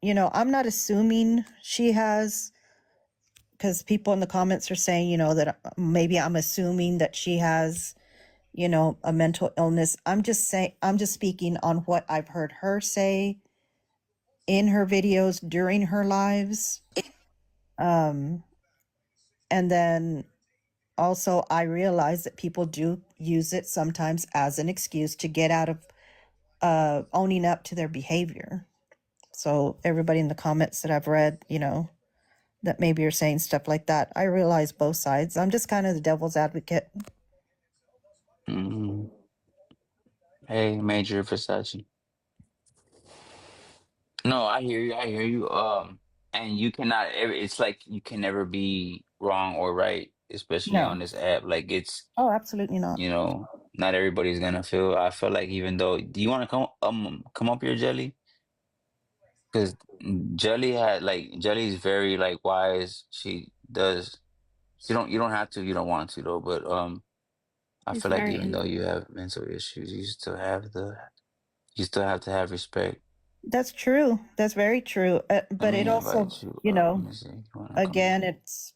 I'm not assuming she has, because people in the comments are saying, that maybe I'm assuming that she has, a mental illness. I'm just speaking on what I've heard her say in her videos during her lives. And then also, I realize that people do use it sometimes as an excuse to get out of owning up to their behavior. So, everybody in the comments that I've read, that maybe are saying stuff like that, I realize both sides. I'm just kind of the devil's advocate. Hmm. Hey, Major Versace. No, I hear you. I hear you. And you cannot ever, it's like you can never be wrong or right, especially No. on this app. Like it's, Oh, absolutely not. not everybody's gonna feel. I feel like even though, do you want to come up here, Jelly? Because Jelly is very like wise. She does. You don't have to. You don't want to though. But I It's feel like very even though easy. you have mental issues, you still have to have respect. That's true. That's very true. Let But it me also, invite you up. Let me see. You want to come again, up? it's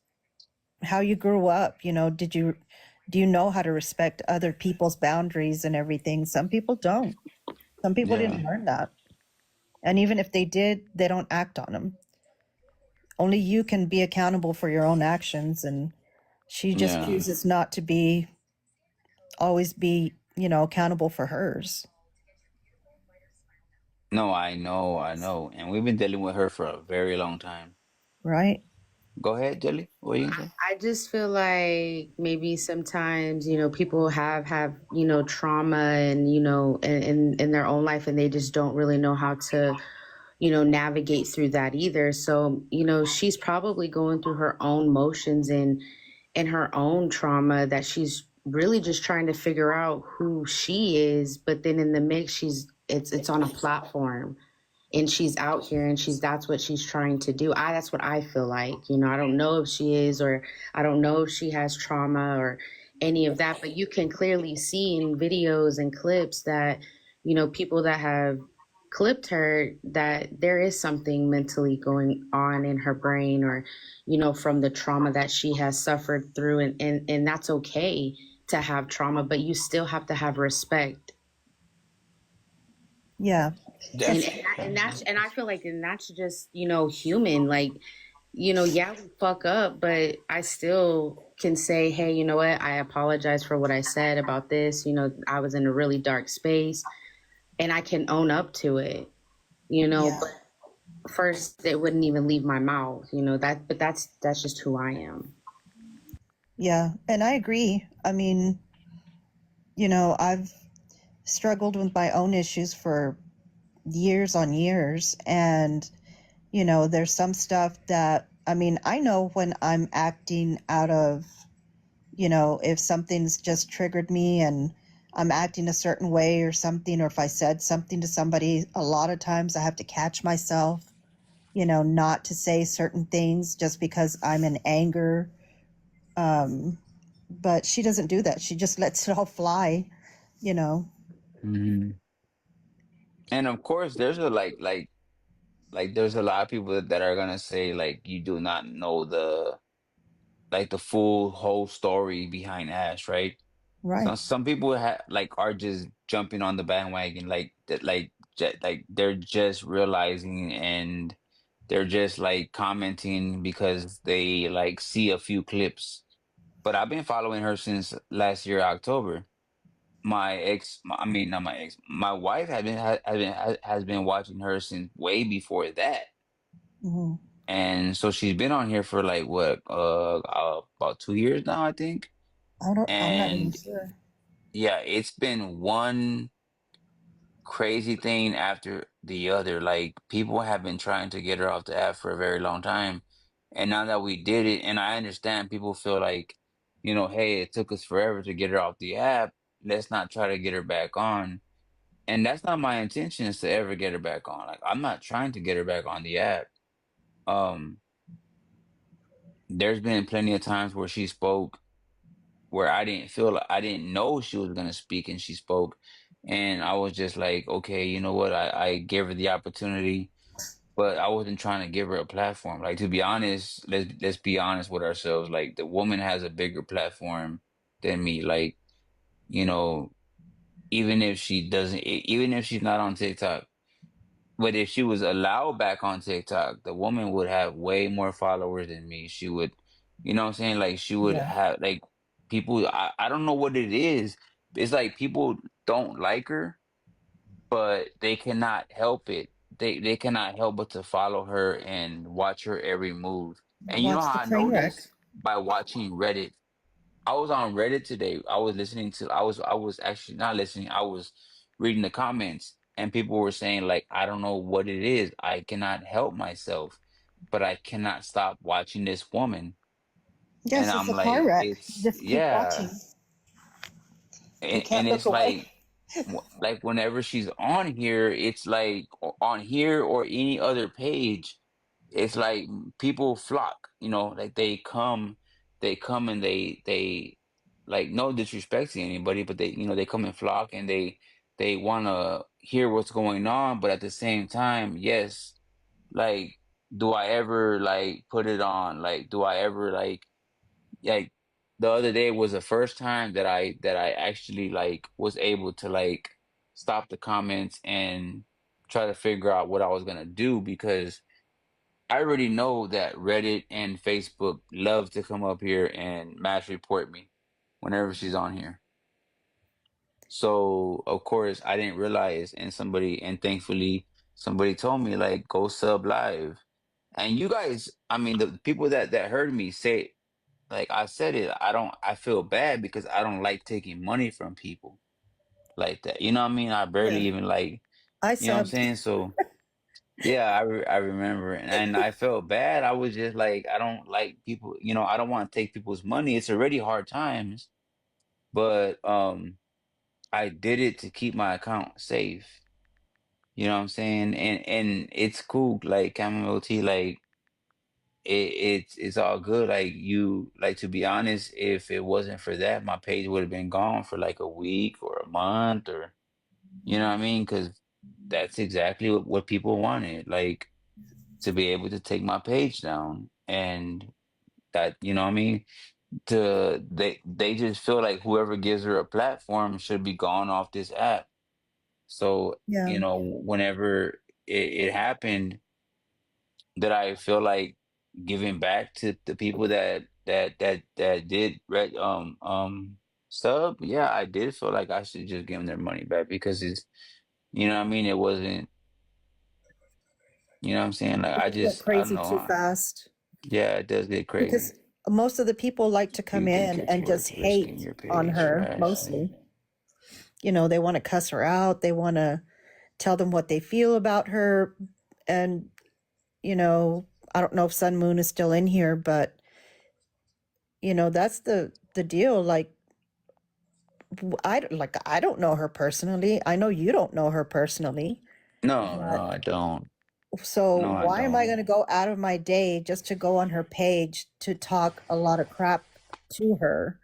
how you grew up. Do you know how to respect other people's boundaries and everything? Some people don't. Some people didn't Yeah. learn that. And even if they did, they don't act on them. Only you can be accountable for your own actions. And she just Yeah. chooses not to always be, accountable for hers. No, I know. And we've been dealing with her for a very long time. Right? Go ahead, Jelly. What are you gonna say? I just feel like maybe sometimes, people have, trauma and, in their own life and they just don't really know how to, navigate through that either. So, she's probably going through her own motions and her own trauma that she's really just trying to figure out who she is. But then in the mix, it's on a platform and she's out here and that's what she's trying to do. That's what I feel like. I don't know if she is, or I don't know if she has trauma or any of that, but you can clearly see in videos and clips that, people that have clipped her, that there is something mentally going on in her brain, or, from the trauma that she has suffered through, and that's okay to have trauma, but you still have to have respect. Yeah. and Definitely. and I feel like, and that's just, human. Like, yeah, we fuck up, but I still can say, hey, you know what, I apologize for what I said about this. I was in a really dark space and I can own up to it. Yeah. But first it wouldn't even leave my mouth, that, but that's just who I am. Yeah. And I agree. I mean, I've struggled with my own issues for years on years. And, there's some stuff that, I mean, I know when I'm acting out of, if something's just triggered me and I'm acting a certain way or something, or if I said something to somebody, a lot of times I have to catch myself, not to say certain things just because I'm in anger. But she doesn't do that. She just lets it all fly, you know. Hmm. And of course, there's a there's a lot of people that are gonna say like you do not know the full whole story behind Ash, right? So Right. some people are just jumping on the bandwagon like that like they're just realizing and they're just like commenting because they like see a few clips. But I've been following her since last year October. I mean not my ex, my wife has been watching her since way before that. Hmm. And so she's been on here for like what about 2 years now, I think. I'm not even And sure. yeah, it's been one crazy thing after the other. Like people have been trying to get her off the app for a very long time. And now that we did it, and I understand people feel like, hey, it took us forever to get her off the app. Let's not try to get her back on. And that's not my intention is to ever get her back on. Like I'm not trying to get her back on the app. Um, there's been plenty of times where she spoke where I didn't know she was gonna speak and she spoke. And I was just like, okay, you know what? I gave her the opportunity but I wasn't trying to give her a platform. Like, to be honest, let's be honest with ourselves. Like, the woman has a bigger platform than me. Like, you know, even if she doesn't, even if she's not on TikTok, but if she was allowed back on TikTok, the woman would have way more followers than me. She would, you know what I'm saying? Like, she would Yeah. have like people. I don't know what it is. It's like people don't like her, but they cannot help it. They cannot help but to follow her and watch her every move. And you know Watch the how I train know wreck. this? By watching Reddit. I was on Reddit today. I was actually not listening. I was reading the comments, and people were saying like, I don't know what it is. I cannot help myself, but I cannot stop watching this woman. And Yes, it's I'm a car like, wreck. it's Just keep watching. yeah. You And can't look it's away. like whenever she's on here, it's like on here or any other page, it's like people flock, like they come and they like, no disrespect to anybody, but they come and flock, and they want to hear what's going on, but at the same time, yes, like, do I ever like put it on? Like, do I ever like the other day was the first time that I actually like was able to like stop the comments and try to figure out what I was gonna do, because I already know that Reddit and Facebook love to come up here and mass report me whenever she's on here. So of course I didn't realize, and thankfully somebody told me like, go sub live. And you guys, I mean, the people that heard me say, like I said it, I feel bad because I don't like taking money from people like that. You know what I mean? I barely Yeah. even like, I you know what I'm subbed. saying? So yeah, I remember, and I felt bad. I was just like, I don't like people, I don't want to take people's money. It's already hard times, but I did it to keep my account safe. You know what I'm saying? And it's cool, like Chamomile tea, like it's all good. Like, to be honest, if it wasn't for that, my page would have been gone for like a week or a month, or you know what I mean? Because that's exactly what people wanted, like, to be able to take my page down, and that, you know what I mean? They just feel like whoever gives her a platform should be gone off this app. So, Yeah. whenever it happened, that I feel like giving back to the people that did red sub. Yeah, I did feel like I should just give them their money back, because it's, you know what I mean, it wasn't, you know what I'm saying, like, It went I don't crazy know. too fast Yeah, it does get crazy. because most of the people like to Do come you think in it's and just worth risking hate your on page her trashing? mostly. They want to cuss her out. They want to tell them what they feel about her. And, you know, I don't know if Sun Moon is still in here, but, that's the deal. Like, I don't know her personally. I know you don't know her personally. No, no, But I don't. so No, I why am I don't. going to go out of my day just to go on her page to talk a lot of crap to her?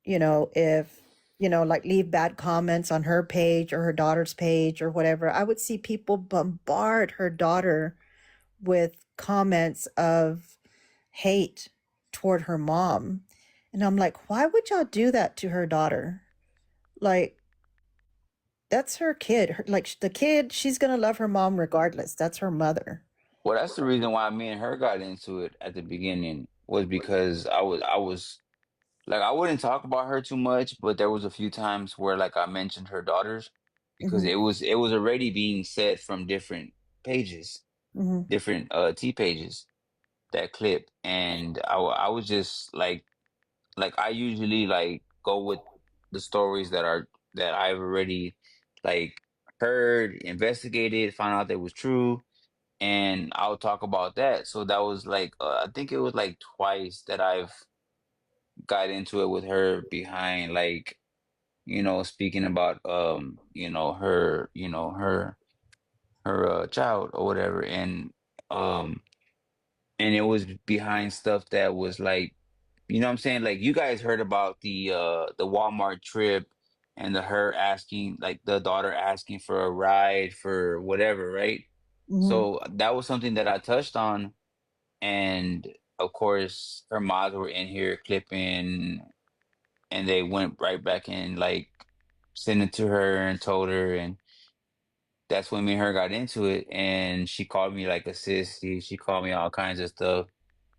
If, like leave bad comments on her page or her daughter's page or whatever, I would see people bombard her daughter with comments of hate toward her mom. And I'm like, why would y'all do that to her daughter? Like, that's her kid. Like, the kid, she's going to love her mom regardless. That's her mother. Well, that's the reason why me and her got into it at the beginning, was because I was like, I wouldn't talk about her too much, but there was a few times where like I mentioned her daughters, because Hmm. it was already being said from different pages, Hmm. different T pages, that clip, and I was just like I usually like go with the stories that I've already like heard, investigated, found out that was true, and I'll talk about that. So that was like, I think it was like twice that I've got into it with her behind, like, speaking about her, her child or whatever, um and it was behind stuff that was like, what I'm saying, like, you guys heard about the Walmart trip, and the daughter asking for a ride for whatever, right? Mm-hmm. So that was something that I touched on, and of course, her mods were in here clipping, and they went right back in, like sent it to her and told her, and that's when me and her got into it, and she called me like a sissy. She called me all kinds of stuff,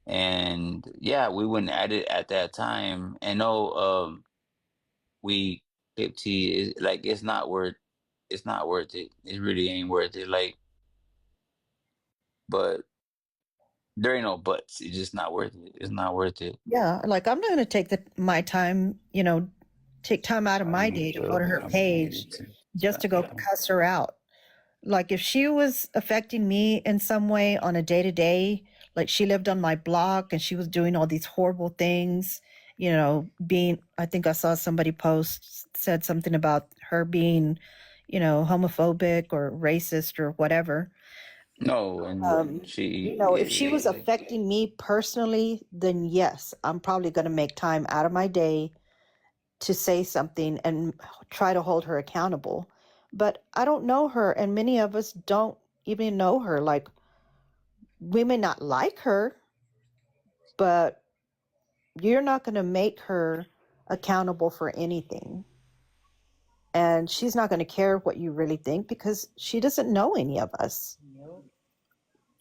and yeah, we went at it at that time. And no, we clip T is like it's not worth it. It really ain't worth it. Like, but there ain't no buts. It's just not worth it. It's not worth it. Yeah, like I'm not going to take my time, take time out of my day to go to her page just to go cuss her out. Like if she was affecting me in some way on a day to day, like she lived on my block and she was doing all these horrible things, I think I saw somebody post said something about her being, homophobic or racist or whatever. No, and If she was affecting me personally, then yes, I'm probably going to make time out of my day to say something and try to hold her accountable. But I don't know her, and many of us don't even know her. Like, we may not like her, but you're not going to make her accountable for anything. And she's not going to care what you really think because she doesn't know any of us. Nope.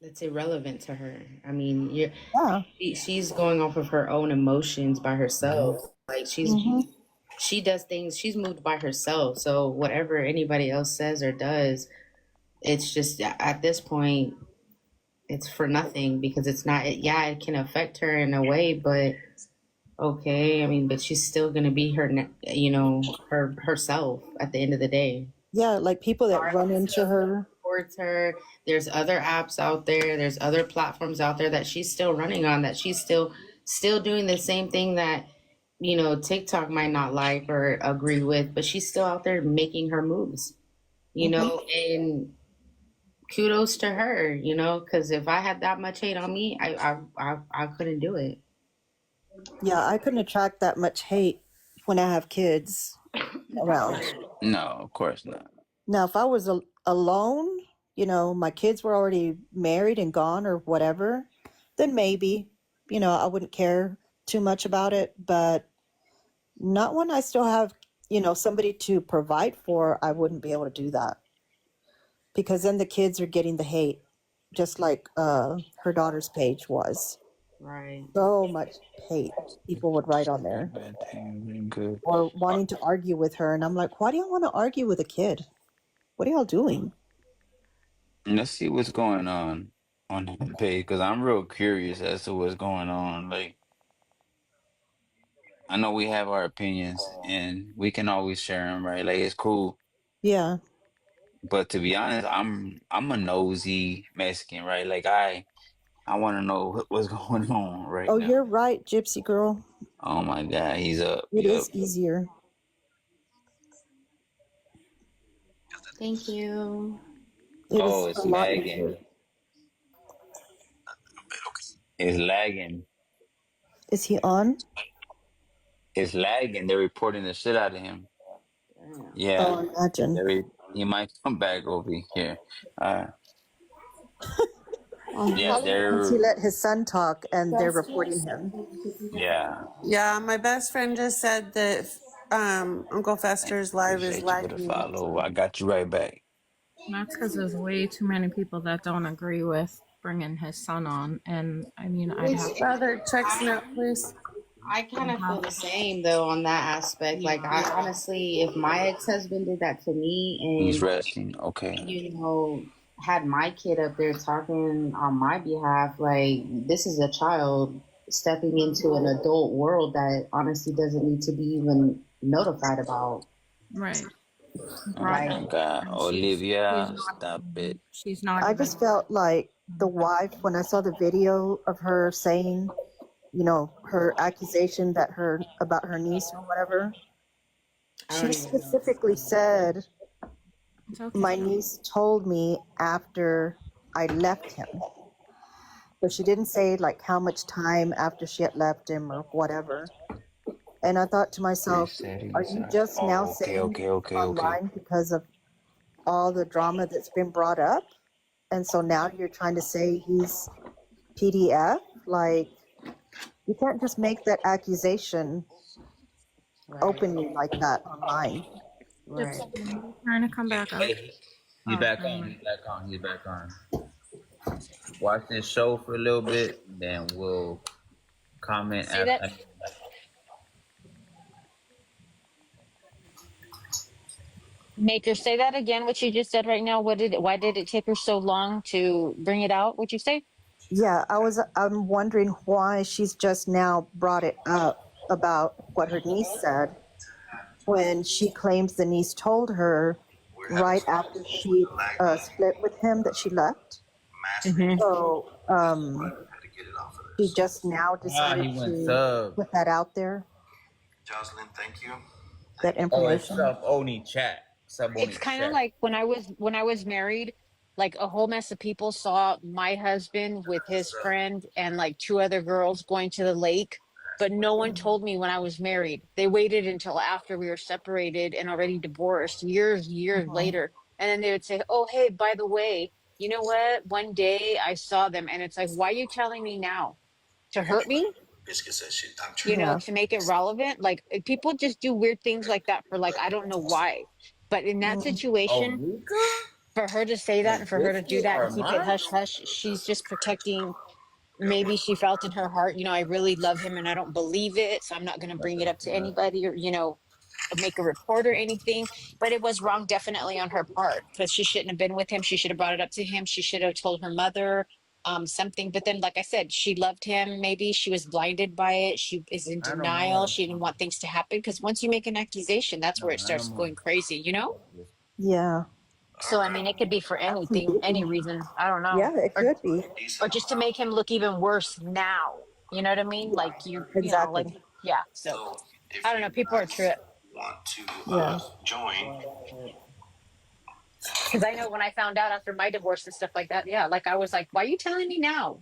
It's irrelevant to her. I mean, Yeah. she's going off of her own emotions by herself. Like Mm-hmm. she does things. She's moved by herself. So whatever anybody else says or does, it's just at this point, it's for nothing because it's not. Yeah, it can affect her in a way, but okay. I mean, but she's still gonna be herself at the end of the day. Yeah, like people that run into her. Towards her. There's other apps out there. There's other platforms out there that she's still running on. That she's still doing the same thing that TikTok might not like or agree with, but she's still out there making her moves. And kudos to her. Because if I had that much hate on me, I couldn't do it. Yeah, I couldn't attract that much hate when I have kids around. no, of course not. Now, if I was alone, my kids were already married and gone or whatever, then maybe, I wouldn't care too much about it. But not when I still have, somebody to provide for, I wouldn't be able to do that. Because then the kids are getting the hate, just like her daughter's page was. Right. So much hate people would write on there. Good. Or wanting to argue with her. And I'm like, why do y'all want to argue with a kid? What are y'all doing? Let's see what's going on that page because I'm real curious as to what's going on. Like, I know we have our opinions and we can always share them, right? Like, it's cool. Yeah. But to be honest, I'm a nosy Mexican, right? Like, I want to know what's going on right Oh, now. you're right, Gypsy girl. Oh my God, he's up. It is Yep. easier. Thank you. It Oh, is it's a lot easier. lagging. It's lagging. Is he on? It's lagging. They're reporting the shit out of him. Yeah. Oh, imagine. He might come back over here. Uh, yeah, Probably because he let his son talk and they're reporting him. yeah. Yeah, my best friend just said that Uncle Fester's live is Appreciate you for the lagging. follow. I got you right back. That's because there's way too many people that don't agree with bringing his son on. And I mean, I'd have Father, check snap, please. I kind of feel the same though on that aspect. Like I honestly, if my ex-husband did that to me He's and resting. Okay. had my kid up there talking on my behalf, like this is a child stepping into an adult world that honestly doesn't need to be even notified about. right. Oh my God, Olivia, stop it. She's not. I Even, just felt like the wife, when I saw the video of her saying, her accusation about her niece or whatever, she specifically said, it's okay. my niece told me after I left him. But she didn't say like how much time after she had left him or whatever. And I thought to myself, are you just now saying okay. online because of all the drama that's been brought up? and so now you're trying to say he's PDF? Like, you can't just make that accusation Right. openly like that online. Right. Trying to come back up. Hey, he's Oh, back never on. mind. He's back on. He's back on. Watch this show for a little bit, then we'll comment Say that. after. Maker, say that again. What you just said right now. Why did it take her so long to bring it out? What'd you say? Yeah, I'm wondering why she's just now brought it up about what her niece said when she claims the niece told her right after she split with him that she left. Mm-hmm. So she just now decided He went to sub. put that out there, Jocelyn, thank you. that Oh, it's information. sub only chat. Sub only It's kind of chat. like when I was married, like a whole mess of people saw my husband with his friend and like two other girls going to the lake, but no one told me when I was married. They waited until after we were separated and already divorced, years Mhm. later. And then they would say, "Oh, hey, by the way, you know what? One day I saw them." And it's like, "Why are you telling me now? To hurt me?" Biscuit says shit. I'm You tripping. know, Yeah, to make it relevant. Like people just do weird things like that for like I don't know why. But in that mm, Oh, situation, Mika for her to say that and and for her to do Biscuit that and are keep it mine. hush hush, she's just protecting. Maybe she felt in her heart, I really love him and I don't believe it, so I'm not going to bring it up to anybody or make a report or anything. But it was wrong, definitely on her part, because she shouldn't have been with him. She should have brought it up to him. She should have told her mother something. But then, like I said, she loved him. Maybe she was blinded by it. She is in I don't denial. know. She didn't want things to happen, because once you make an accusation, that's No, where it I starts don't want. going crazy. yeah, So I mean, it could be for anything, any reason. I don't know, yeah. It or could be just to make him look even worse now. You know what I mean? Like like exactly. yeah. So So I if don't you know. People are guys trip want to Yeah, join, because I know when I found out after my divorce and stuff like that. Yeah, like I was like, why are you telling me now?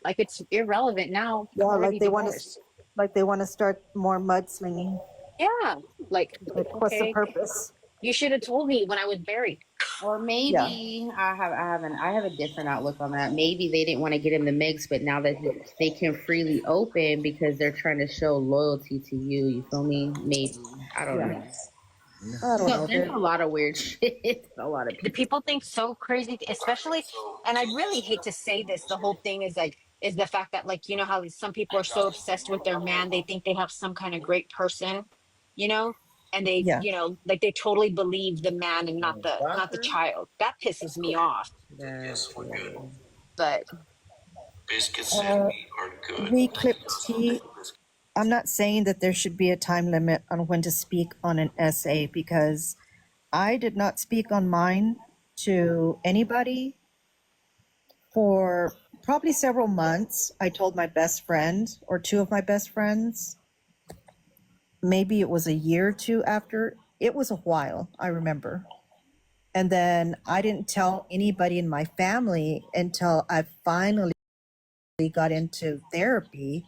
Like it's irrelevant now. yeah. I'm already divorced. Like they want to start more mudslinging. Yeah, like Like, what's the okay, purpose? you should have told me when I was married. Or Yeah, maybe I have a different outlook on that. Maybe they didn't want to get in the mix, but now that they can freely open because they're trying to show loyalty to you. You feel me? Maybe I don't yeah. know. I don't No, know. there's a lot of weird shit. A lot of The people. people think so crazy, especially, and I really hate to say this, the whole thing is like is the fact that like how some people are so obsessed with their man, they think they have some kind of great person, you know and they Yeah, like they totally believe the man and not the Soccer? child. That pisses me off. That, yes, we're good. But Biscuits and uh, meat are good. we Thank you, clipped Jocelyn. tea. I'm not saying that there should be a time limit on when to speak on an essay because I did not speak on mine to anybody for probably several months. I told my best friend or two of my best friends. Maybe it was a year or two after. It was a while, I remember. And then I didn't tell anybody in my family until I finally got into therapy.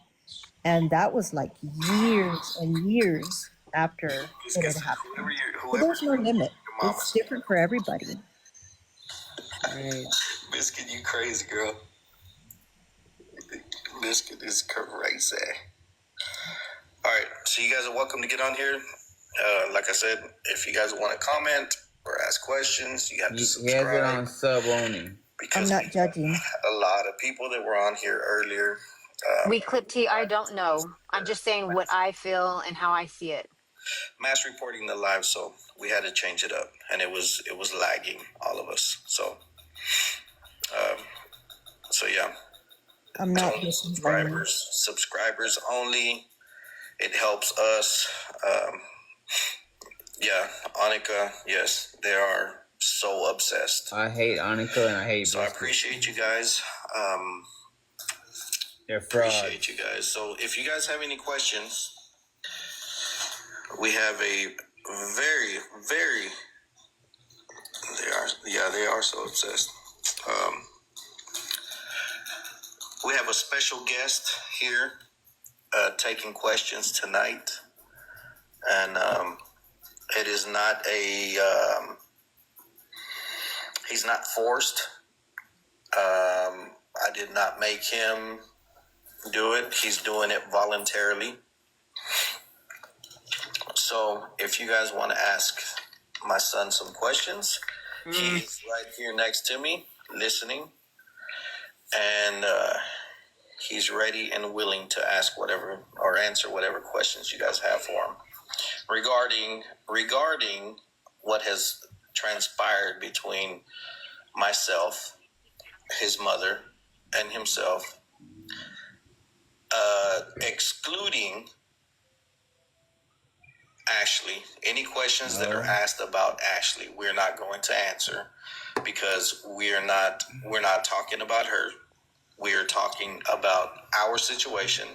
And that was like years and years after it had Biscuits, happened. So whoever there's no your limit. mama It's said. different for everybody. right. Biscuit, you crazy girl. Biscuit is crazy. All right, so you guys are welcome to get on here. Like I said, if you guys want to comment or ask questions, you have to He has it on subscribe sub only. because I'm we not judging. had a lot of people that were on here earlier. we clip T, I don't know. I'm just saying what I feel and how I see it. Mass reporting the live, so we had to change it up, and it was lagging all of us. So yeah, I'm it's not only disagreeing. subscribers only. It helps us. Yeah, Annika, yes, they are so obsessed. I hate Annika and I hate So I Biscuit. appreciate you guys. They're frauds. Appreciate you guys. So if you guys have any questions, we have a very, very. They are so obsessed. We have a special guest here taking questions tonight, and it is not a. He's not forced. I did not make him do it. He's doing it voluntarily. So if you guys want to ask my son some questions, he's right here next to me, listening, and he's ready and willing to ask whatever or answer whatever questions you guys have for him regarding what has transpired between myself, his mother, and himself, excluding Ashley. Any questions that are asked about Ashley, we're not going to answer because we're not talking about her. We're talking about our situation,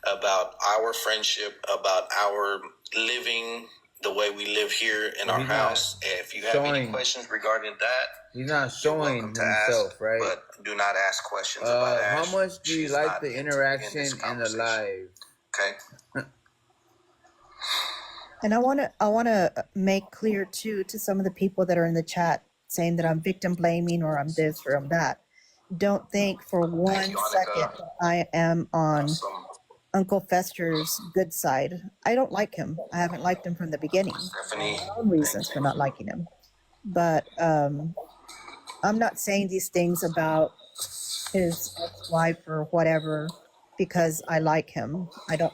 about our friendship, about our living the way we live here in our house. If you have any questions regarding that, he's not showing himself, ask, right? but do not ask questions about Ash. How much do you She's like not the interaction in the live? Okay. And I want to make clear too to some of the people that are in the chat saying that I'm victim blaming or I'm this or I'm that. Don't think for one second that I am on Uncle Fester's good side. I don't like him. I haven't liked him from the beginning. I have my own reasons for not liking him. But I'm not saying these things about his ex-wife or whatever because I like him. I don't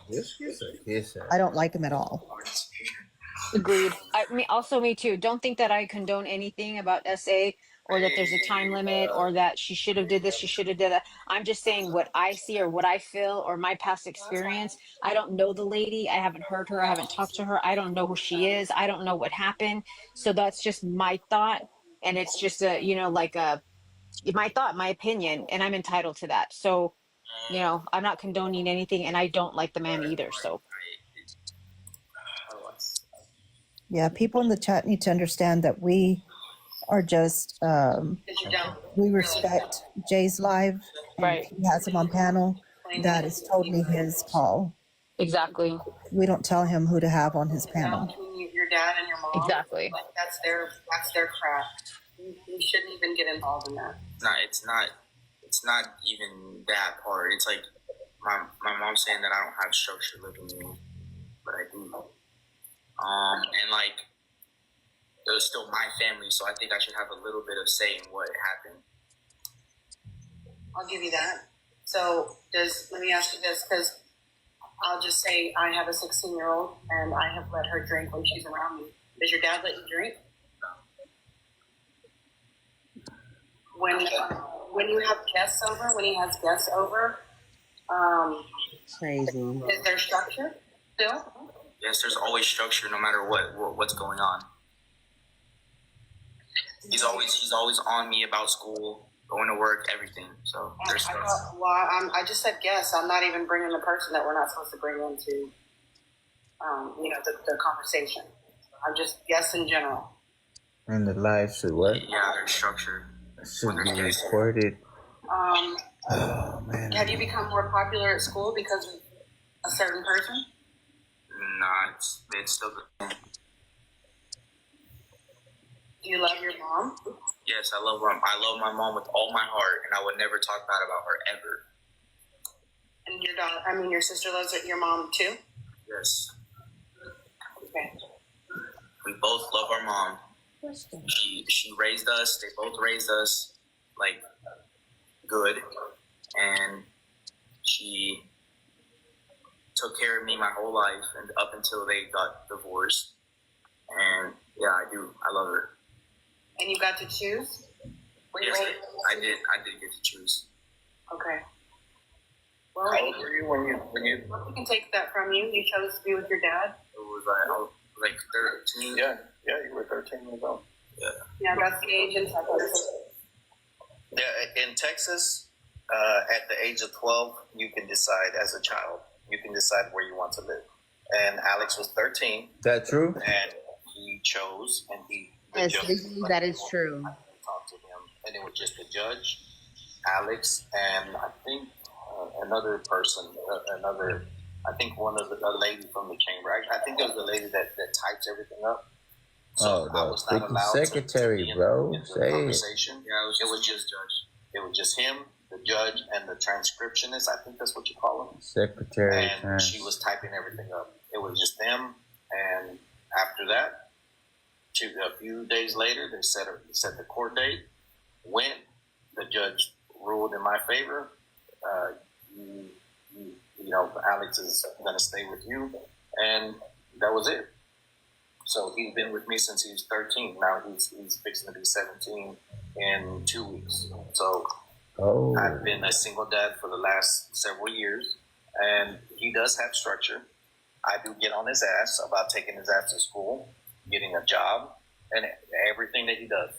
like him at all. Agreed. Me too. Don't think that I condone anything about SA or that there's a time limit or that she should have did this, she should have did that. I'm just saying what I see or what I feel or my past experience. I don't know the lady. I haven't heard her. I haven't talked to her. I don't know who she is. I don't know what happened. So that's just my thought. And it's just my thought, my opinion, and I'm entitled to that. So, I'm not condoning anything and I don't like the man either. So Yeah, people in the chat need to understand that we are just, we respect Jay's live, and right. if he has him on panel, that is totally his call. Exactly. We don't tell him who to have on his panel. Between your dad and your mom, Exactly. like that's their crap. You shouldn't even get involved in that. It's not even that part. It's like my mom saying that I don't have structure living in me, but I do. And like it was still my family, so I think I should have a little bit of say in what happened. I'll give you that. So let me ask you this, because I'll just say I have a 16-year-old and I have let her drink when she's around me. Does your dad let you drink? No. When you have guests over, when he has guests over, Crazy. is there structure still? Yes, there's always structure, no matter what's going on. He's always on me about school, going to work, everything. So there's structure. I just said guests. I'm not even bringing the person that we're not supposed to bring into, the conversation. I'm just guests in general. And the live should what? Yeah, there's structure. It should be recorded. Oh man. Have you become more popular at school because of a certain person? Nah, it's still good. Do you love your mom? Yes, I love my mom with all my heart, and I would never talk bad about her ever. And your sister loves your mom too? Yes. Okay. We both love our mom. She raised us. They both raised us like good, and she took care of me my whole life and up until they got divorced. And yeah, I love her. And you got to choose? Yes, I did get to choose. Okay. Well, How old were you when you? We can take that from you. You chose to be with your dad. I was like 13. Yeah, you were 13 years old. Yeah, that's the age in Texas. Yeah, in Texas, at the age of 12, you can decide as a child. You can decide where you want to live. And Alex was 13. Is that true? And he chose, and Yes, that is true. I talked to him, and it was just the judge, Alex, and I think another person, I think one of the lady from the chamber. I think it was the lady that types everything up. So I was not allowed secretary, to bro. in the conversation. Yeah, it was just judge. It was just him, the judge, and the transcriptionist. I think that's what you call him. Secretary. And she was typing everything up. It was just them. And after that, a few days later, they set the court date. Went. The judge ruled in my favor. Alex is going to stay with you, and that was it. So he's been with me since he was 13. Now he's fixing to be 17 in 2 weeks. So I've been a single dad for the last several years, and he does have structure. I do get on his ass about taking his ass to school, getting a job, and everything that he does.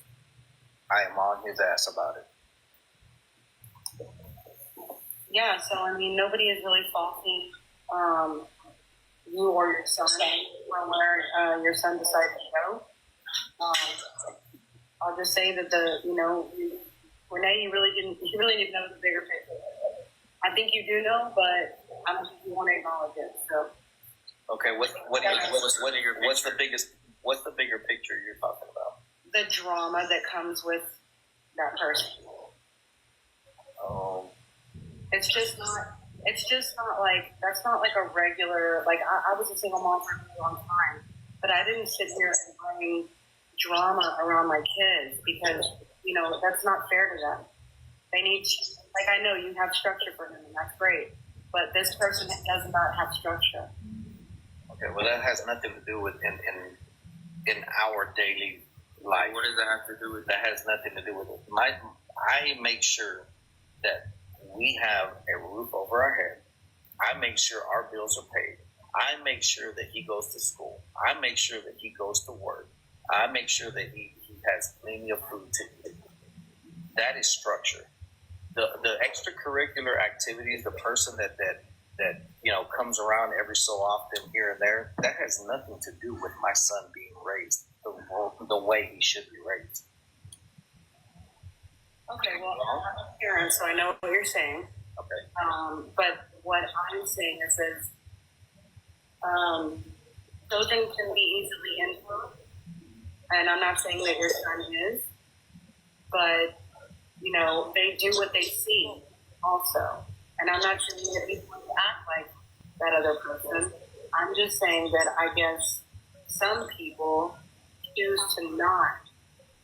I am on his ass about it. Yeah, so I mean, nobody is really faulting you or your son from where your son decided to go. I'll just say that Renee, you really didn't know the bigger picture. I think you do know, but I don't think you want to acknowledge it. So. Okay, what's the bigger picture you're talking about? The drama that comes with that person. It's just not like, that's not like a regular, like I was a single mom for a really long time, but I didn't sit here and bring drama around my kids because, that's not fair to them. They need, like, I know you have structure for them and that's great, but this person does not have structure. Okay, well that has nothing to do with in our daily life. What does that have to do with? That has nothing to do with it. I make sure that we have a roof over our head. I make sure our bills are paid. I make sure that he goes to school. I make sure that he goes to work. I make sure that he has plenty of food to eat. That is structure. The extracurricular activities, the person that comes around every so often here and there, that has nothing to do with my son being raised the way he should be raised. Okay, well, I'm a parent, so I know what you're saying. Okay. But what I'm saying is children can be easily influenced, and I'm not saying that your son is, but, they do what they see also. And I'm not saying that he's going to act like that other person. I'm just saying that I guess some people choose to not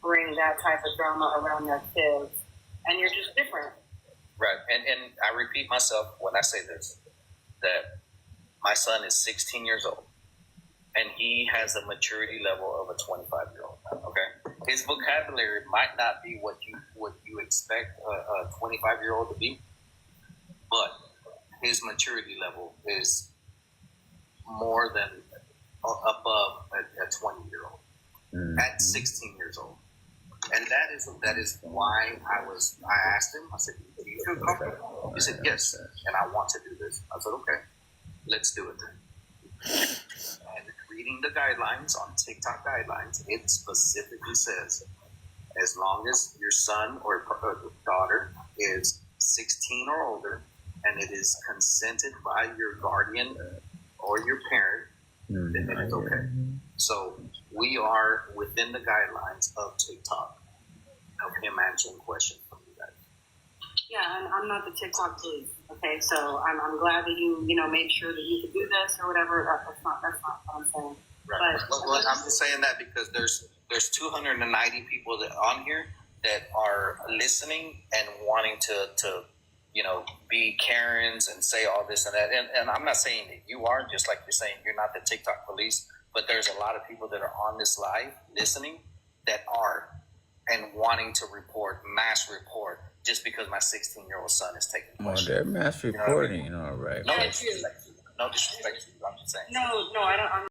bring that type of drama around their kids, and you're just different. Right, and I repeat myself when I say this, that my son is 16 years old, and he has a maturity level of a 25-year-old. Okay, his vocabulary might not be what you expect a 25-year-old to be, but his maturity level is more than above a 20-year-old at 16 years old. And that is why I asked him, I said, do you feel comfortable? He said, yes, and I want to do this. I said, okay, let's do it then. And reading the guidelines on TikTok guidelines, it specifically says, as long as your son or daughter is 16 or older, and it is consented by your guardian or your parent, then it is okay. So we are within the guidelines of TikTok, of him answering questions from you guys. Yeah, and I'm not the TikTok police. Okay, so I'm glad that you made sure that you could do this or whatever. That's not what I'm saying. Right. But I'm just saying that because there's 290 people that on here that are listening and wanting to be Karens and say all this and that. And I'm not saying that you are, just like you're saying you're not the TikTok police, but there's a lot of people that are on this live listening that are and wanting to mass report, just because my 16-year-old son is taking questions. They're mass reporting, all right. No disrespect. No disrespect. I'm just saying. No, I don't.